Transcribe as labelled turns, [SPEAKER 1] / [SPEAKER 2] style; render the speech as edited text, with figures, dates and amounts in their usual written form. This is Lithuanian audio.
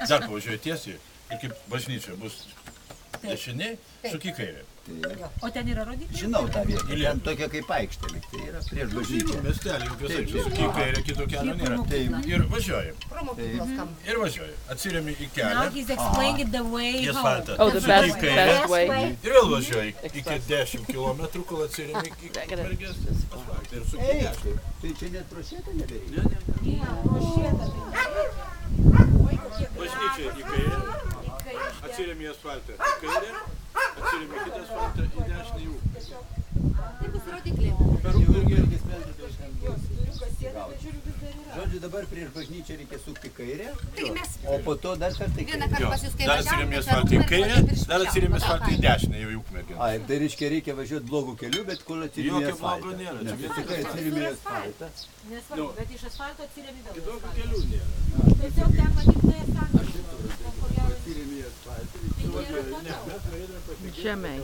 [SPEAKER 1] Dar pavažiuoju tiesiai ir kaip bažnyčioje bus dešiniai, suki kairė.
[SPEAKER 2] O ten yra rodikliai?
[SPEAKER 3] Žinau tą vietą, ten tokia kaip aikštelė, tai yra prieš bažnyčią.
[SPEAKER 1] Miestelį, kaip sakyčiau, suki kairė, kito kelio nėra. Ir važiuoju. Ir važiuoju. Atsiremi į kelią.
[SPEAKER 2] Now he's explaining the way
[SPEAKER 1] Į
[SPEAKER 2] how.
[SPEAKER 1] asfaltą.
[SPEAKER 4] Oh, the
[SPEAKER 1] Suki
[SPEAKER 4] best
[SPEAKER 1] kairę.
[SPEAKER 4] way.
[SPEAKER 1] Ir vėl važiuoju iki 10 km, kol atsiremi iki Ukmergės asfaltą. Ir suki
[SPEAKER 3] Ei,
[SPEAKER 1] dešinę.
[SPEAKER 3] tai čia net pro šitą nebereikia.
[SPEAKER 1] Bažnyčia į kairę. Atsiremi į asfaltą į kairę. Atsiremi kitą asfaltą į dešinę į Ukmergę.
[SPEAKER 5] Tai bus rodikliai.
[SPEAKER 1] Per Ukmergę.
[SPEAKER 3] Žodžiu, dabar prieš bažnyčią reikia sukti kairę,
[SPEAKER 5] Tai mes
[SPEAKER 3] o po to dar kartą į
[SPEAKER 5] vieną
[SPEAKER 3] kairę.
[SPEAKER 5] kartą pas jūs kai
[SPEAKER 1] Dar atsiremi į asfaltą į kairę, dar atsiremi į asfaltą į dešinę jau į Ukmergę.
[SPEAKER 3] A, ir tai reiškia reikia važiuoti blogų kelių, bet kol atsiremi į
[SPEAKER 1] Jokio
[SPEAKER 3] asfaltą.
[SPEAKER 1] blogo nėra, čia
[SPEAKER 3] Nes
[SPEAKER 1] vien
[SPEAKER 3] tikrai atsiremi į asfaltą.
[SPEAKER 2] Nesvarbu, bet iš asfalto atsiremi vėl.
[SPEAKER 1] Kitokių kelių nėra.
[SPEAKER 2] Tiesiog ten matyt
[SPEAKER 3] Atsiremi į asfaltą.
[SPEAKER 4] Žemai.